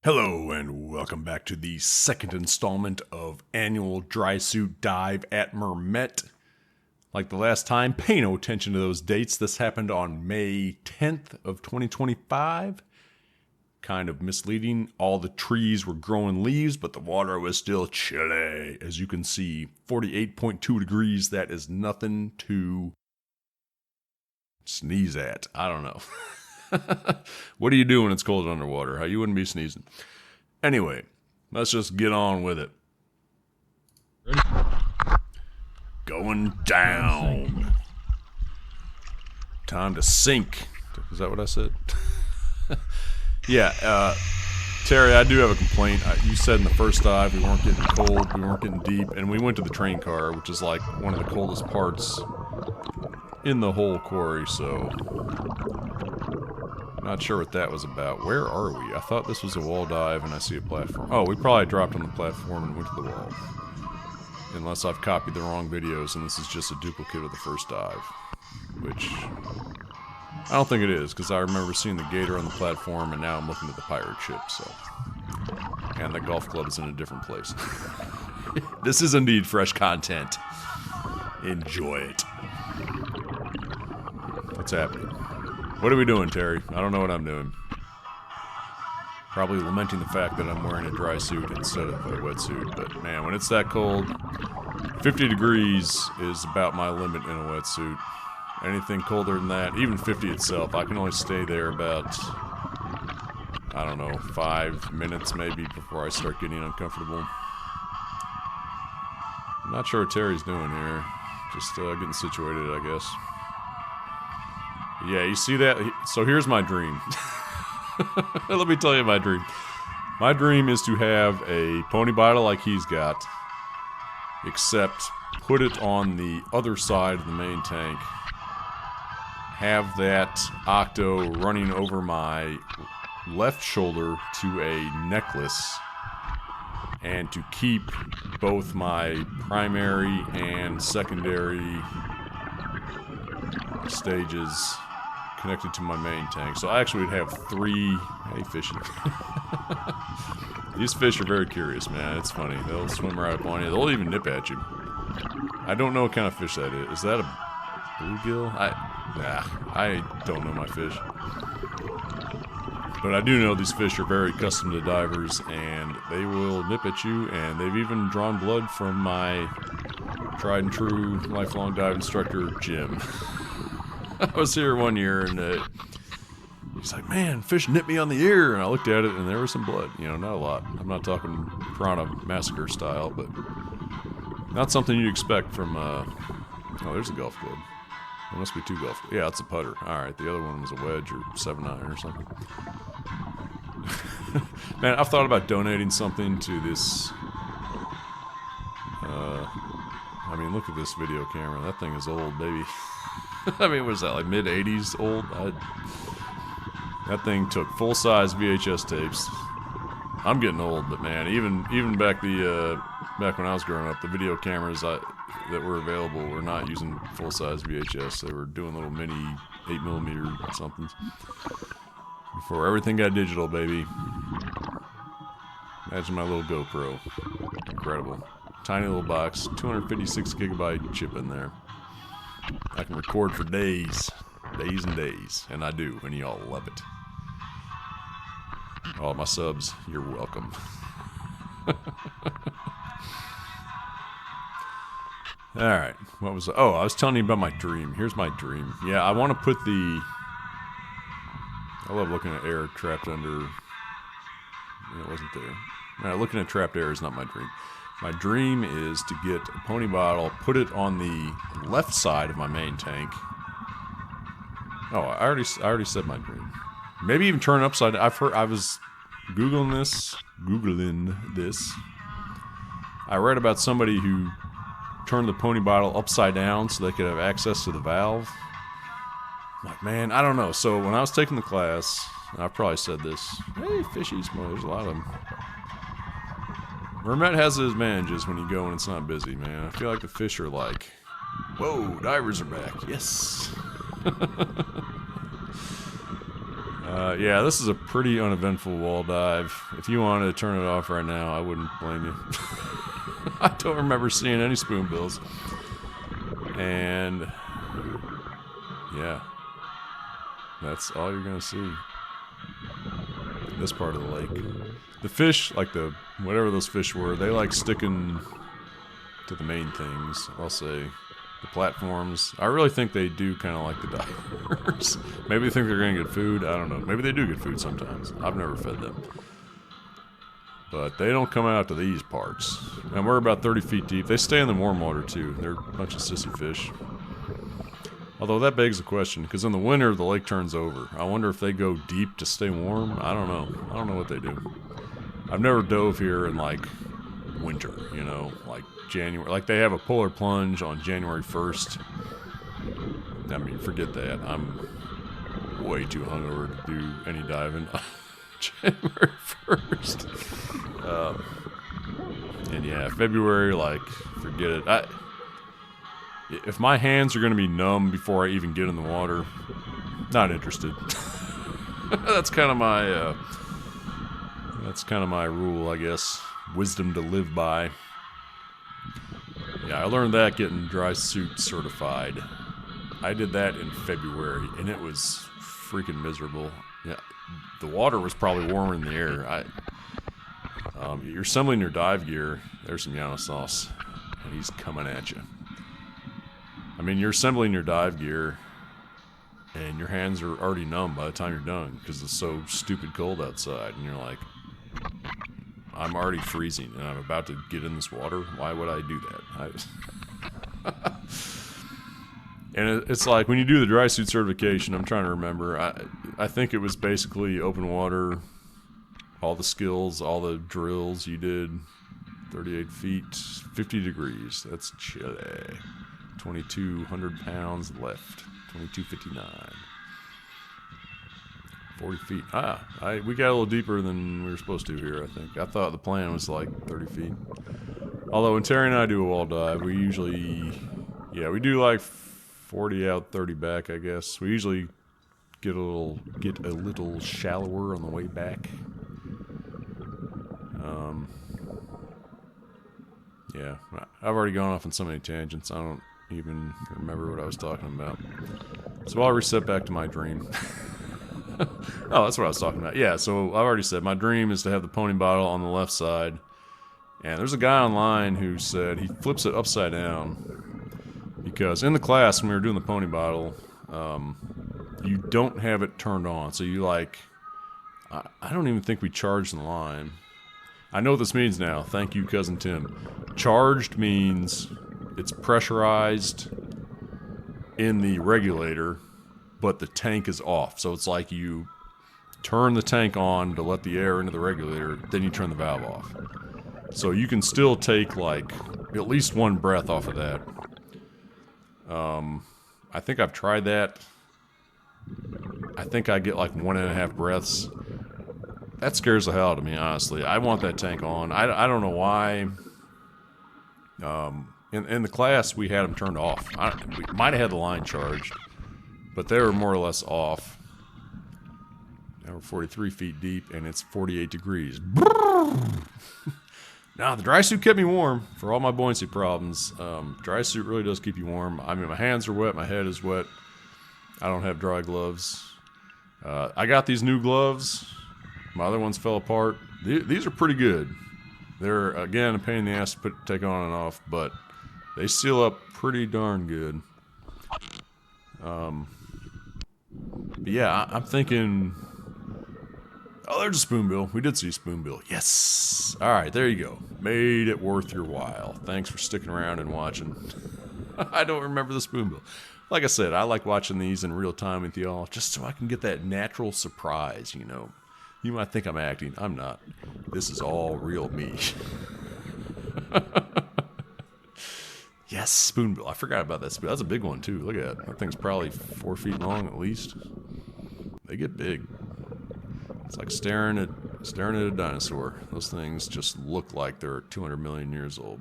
Hello and welcome back to the second installment of annual drysuit dive at Mermet. Like the last time, pay no attention to those dates. This happened on May 10th of 2025. Kind of misleading. All the trees were growing leaves, but the water was still chilly. As you can see, 48.2 degrees. That is nothing to sneeze at. I don't know. What do you do when it's cold underwater? How you wouldn't be sneezing. Anyway, let's just get on with it. Ready? Going down. Time to sink. Is that what I said? Yeah, Terry, I do have a complaint. You said in the first dive we weren't getting cold, we weren't getting deep, and we went to the train car, which is like one of the coldest parts in the whole quarry, so not sure what that was about. Where are we? I thought this was a wall dive and I see a platform. Oh, we probably dropped on the platform and went to the wall. Unless I've copied the wrong videos and this is just a duplicate of the first dive. Which, I don't think it is, because I remember seeing the gator on the platform and now I'm looking at the pirate ship, so. And the golf club is in a different place. This is indeed fresh content. Enjoy it. What's happening? What are we doing, Terry? I don't know what I'm doing. Probably lamenting the fact that I'm wearing a dry suit instead of a wetsuit, but man, when it's that cold, 50 degrees is about my limit in a wetsuit. Anything colder than that, even 50 itself, I can only stay there about, I don't know, 5 minutes maybe before I start getting uncomfortable. I'm not sure what Terry's doing here. Just getting situated, I guess. Yeah, you see that? So here's my dream. Let me tell you my dream. My dream is to have a pony bottle like he's got, except put it on the other side of the main tank. Have that octo running over my left shoulder to a necklace, and to keep both my primary and secondary stages connected to my main tank. So I actually would have 3... Hey, fishing. These fish are very curious, man. It's funny. They'll swim right up on you. They'll even nip at you. I don't know what kind of fish that is. Is that a bluegill? I don't know my fish. But I do know these fish are very accustomed to divers, and they will nip at you, and they've even drawn blood from my tried and true lifelong dive instructor, Jim. I was here one year, and he's like, man, fish nipped me on the ear, and I looked at it, and there was some blood. You know, not a lot. I'm not talking piranha massacre style, but not something you'd expect from, oh, there's a golf club. There must be 2 golf clubs. Yeah, it's a putter. Alright, the other one was a wedge or 7-iron or something. Man, I've thought about donating something to this, I mean, look at this video camera. That thing is old, baby. I mean, what is that, like mid-80s old? That thing took full-size VHS tapes. I'm getting old, but man, even back when I was growing up, the video cameras that were available were not using full-size VHS. They were doing little mini 8mm somethings. Before everything got digital, baby. Imagine my little GoPro. Incredible. Tiny little box, 256 gigabyte chip in there. I can record for days. Days and days. And I do, and y'all love it. All my subs, you're welcome. Alright, what was... Oh, I was telling you about my dream. Here's my dream. Yeah, I want to put the... I love looking at air trapped under... It wasn't there. Alright, looking at trapped air is not my dream. My dream is to get a pony bottle, put it on the left side of my main tank. Oh, I already said my dream. Maybe even turn it upside down. I was Googling this. I read about somebody who turned the pony bottle upside down so they could have access to the valve. I'm like, man, I don't know. So when I was taking the class, and I probably said this, hey, fishies, boy, there's a lot of them. Mermet has its advantages when you go and it's not busy, man. I feel like the fish are like, whoa, divers are back. Yes. Yeah, this is a pretty uneventful wall dive. If you wanted to turn it off right now, I wouldn't blame you. I don't remember seeing any spoonbills. And yeah, that's all you're gonna see. This part of the lake. The fish, like whatever those fish were, they like sticking to the main things, I'll say. The platforms. I really think they do kind of like the divers. Maybe they think they're going to get food. I don't know. Maybe they do get food sometimes. I've never fed them. But they don't come out to these parts. And we're about 30 feet deep. They stay in the warm water too. They're a bunch of sissy fish. Although that begs the question, because in the winter the lake turns over. I wonder if they go deep to stay warm. I don't know. I don't know what they do. I've never dove here in like winter, you know, like January. Like they have a polar plunge on January 1st. I mean, forget that. I'm way too hungover to do any diving on January 1st. And yeah, February, like, forget it. If my hands are going to be numb before I even get in the water, not interested. That's kind of my rule, I guess. Wisdom to live by. Yeah, I learned that getting drysuit certified. I did that in February, and it was freaking miserable. Yeah, the water was probably warmer than the air. You're assembling your dive gear. There's some Yana sauce, and he's coming at you. I mean, you're assembling your dive gear, and your hands are already numb by the time you're done because it's so stupid cold outside, and you're like, I'm already freezing, and I'm about to get in this water. Why would I do that? And it's like, when you do the dry suit certification, I'm trying to remember, I think it was basically open water, all the skills, all the drills you did, 38 feet, 50 degrees. That's chilly. 2,200 pounds left. 2,259. 40 feet. We got a little deeper than we were supposed to here, I think. I thought the plan was like 30 feet. Although when Terry and I do a wall dive, we usually, we do like 40 out, 30 back, I guess. We usually get a little shallower on the way back. Yeah, I've already gone off on so many tangents, I don't even remember what I was talking about. So I'll reset back to my dream. Oh, that's what I was talking about. Yeah, so I've already said my dream is to have the pony bottle on the left side. And there's a guy online who said he flips it upside down. Because in the class, when we were doing the pony bottle, you don't have it turned on. So you I don't even think we charged the line. I know what this means now. Thank you, Cousin Tim. Charged means it's pressurized in the regulator, but the tank is off. So it's like you turn the tank on to let the air into the regulator, then you turn the valve off. So you can still take like at least one breath off of that. I think I've tried that. I think I get like 1.5 breaths. That scares the hell out of me, honestly. I want that tank on. I don't know why. In the class, we had them turned off. We might have had the line charged, but they were more or less off. Now we're 43 feet deep, and it's 48 degrees. Now, the dry suit kept me warm for all my buoyancy problems. Dry suit really does keep you warm. I mean, my hands are wet, my head is wet. I don't have dry gloves. I got these new gloves. My other ones fell apart. These are pretty good. They're, again, a pain in the ass to take on and off, but they seal up pretty darn good. But yeah, I'm thinking... Oh, there's a spoonbill. We did see a spoonbill. Yes! Alright, there you go. Made it worth your while. Thanks for sticking around and watching. I don't remember the spoonbill. Like I said, I like watching these in real time with y'all, just so I can get that natural surprise, you know. You might think I'm acting. I'm not. This is all real me. Yes, spoonbill. I forgot about that spoonbill. That's a big one, too. Look at that. That thing's probably 4 feet long at least. They get big. It's like staring at a dinosaur. Those things just look like they're 200 million years old.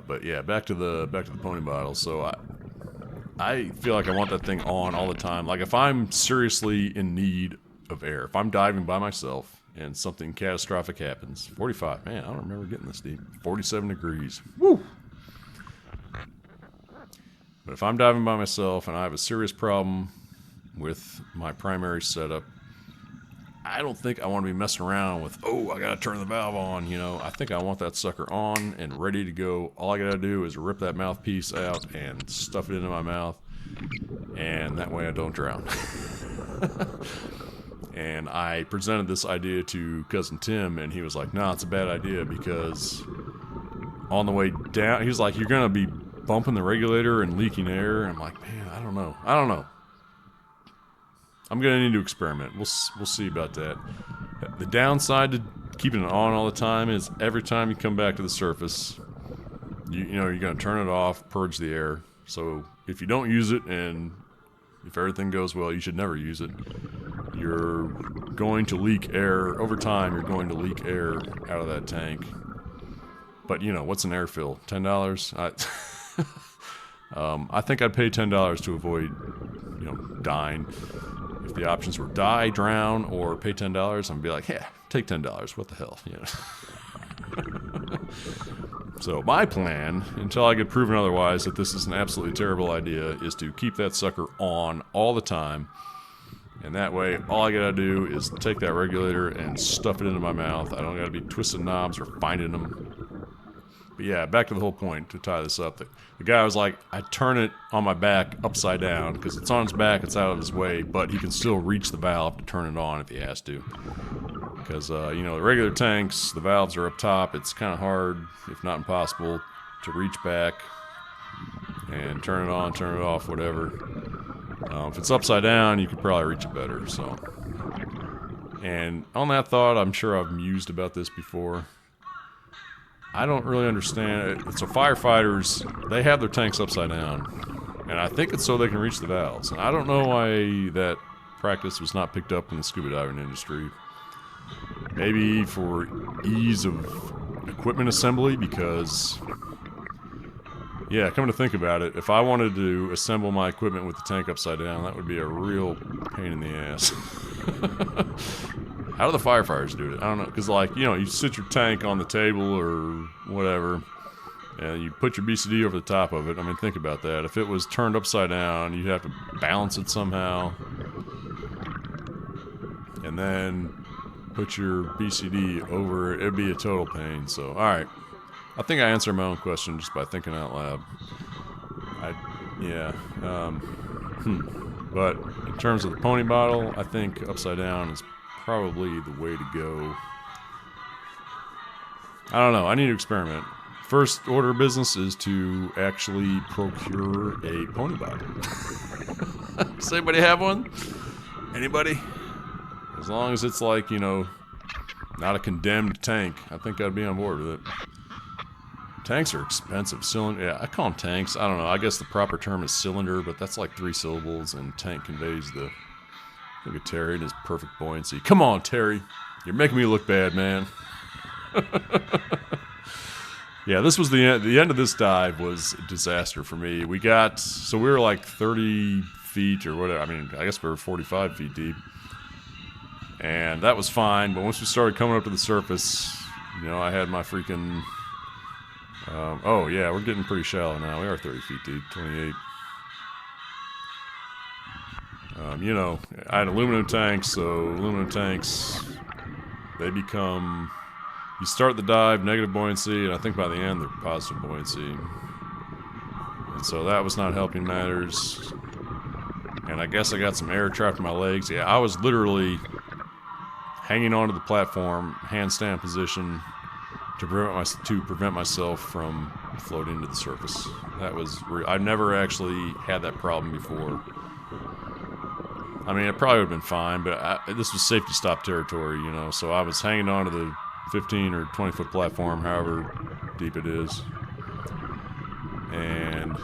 But yeah, back to the pony bottle. So I feel like I want that thing on all the time. Like if I'm seriously in need of air, if I'm diving by myself and something catastrophic happens, 45, man, I don't remember getting this deep. 47 degrees. Woo! But if I'm diving by myself and I have a serious problem with my primary setup, I don't think I want to be messing around with, oh, I gotta turn the valve on, you know. I think I want that sucker on and ready to go. All I gotta do is rip that mouthpiece out and stuff it into my mouth, and that way I don't drown. And I presented this idea to Cousin Tim, and he was like, nah, it's a bad idea, because on the way down, he was like, you're gonna be bumping the regulator and leaking air. And I'm like, man, I don't know. I'm gonna need to experiment. We'll see about that. The downside to keeping it on all the time is every time you come back to the surface, you know you're gonna turn it off, purge the air. So if you don't use it, and if everything goes well, you should never use it. You're going to leak air over time. You're going to leak air out of that tank. But you know what's an air fill? $10. I think I'd pay $10 to avoid, you know, dying. If the options were die, drown, or pay $10, I'd be like, yeah, take $10. What the hell, you know? So my plan, until I get proven otherwise that this is an absolutely terrible idea, is to keep that sucker on all the time. And that way, all I gotta do is take that regulator and stuff it into my mouth. I don't gotta be twisting knobs or finding them. But yeah, back to the whole point to tie this up. The guy was like, I turn it on my back upside down because it's on his back, it's out of his way, but he can still reach the valve to turn it on if he has to. Because, you know, the regular tanks, the valves are up top. It's kind of hard, if not impossible, to reach back and turn it on, turn it off, whatever. If it's upside down, you could probably reach it better. So, and on that thought, I'm sure I've mused about this before. I don't really understand it. So firefighters, they have their tanks upside down, and I think it's so they can reach the valves. And I don't know why that practice was not picked up in the scuba diving industry. Maybe for ease of equipment assembly, because, yeah, come to think about it, if I wanted to assemble my equipment with the tank upside down, that would be a real pain in the ass. How do the firefighters do it? I don't know, because, like, you know, you sit your tank on the table or whatever, and you put your BCD over the top of it. I mean, think about that. If it was turned upside down, you'd have to balance it somehow, and then put your BCD over it. It'd be a total pain. So, alright. I think I answered my own question just by thinking out loud. But in terms of the pony bottle, I think upside down is probably the way to go. I don't know. I need to experiment. First order of business is to actually procure a pony bottle. Does anybody have one? Anybody? As long as it's like, you know, not a condemned tank, I think I'd be on board with it. Tanks are expensive. Yeah, I call them tanks. I don't know. I guess the proper term is cylinder, but that's like 3 syllables, and tank conveys the... Look at Terry and his perfect buoyancy. Come on, Terry. You're making me look bad, man. Yeah, this was the end of this dive was a disaster for me. We were like 30 feet or whatever. I mean, I guess we were 45 feet deep. And that was fine, but once we started coming up to the surface, you know, I had my freaking... oh, yeah, we're getting pretty shallow now. We are 30 feet deep, 28. You know, I had aluminum tanks, so aluminum tanks, they become... You start the dive, negative buoyancy, and I think by the end, they're positive buoyancy. And so that was not helping matters. And I guess I got some air trapped in my legs. Yeah, I was literally hanging onto the platform, handstand position, to prevent myself from floating to the surface. That was... I've never actually had that problem before. I mean, it probably would have been fine, but this was safety stop territory, you know, so I was hanging on to the 15 or 20 foot platform, however deep it is, and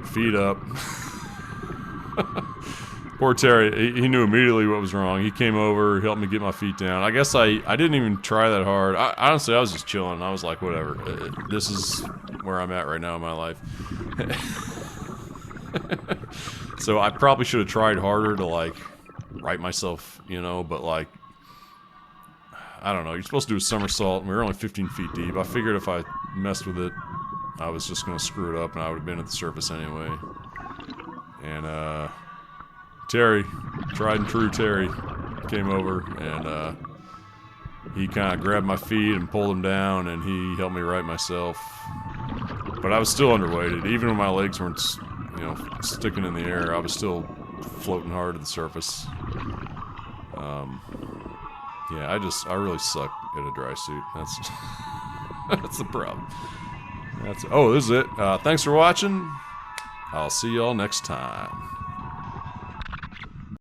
feet up. Poor Terry, he knew immediately what was wrong. He came over, helped me get my feet down. I guess I didn't even try that hard. Honestly, I was just chilling. I was like, whatever. This is where I'm at right now in my life. So I probably should have tried harder to, like, right myself, you know, but, like, I don't know. You're supposed to do a somersault, and we were only 15 feet deep. I figured if I messed with it, I was just going to screw it up, and I would have been at the surface anyway. And, Terry, tried and true Terry, came over, and, he kind of grabbed my feet and pulled them down, and he helped me right myself. But I was still underweighted. Even when my legs weren't, you know, sticking in the air, I was still floating hard to the surface. Yeah, I really suck at a dry suit. That's that's the problem. Oh, this is it. Thanks for watching. I'll see y'all next time.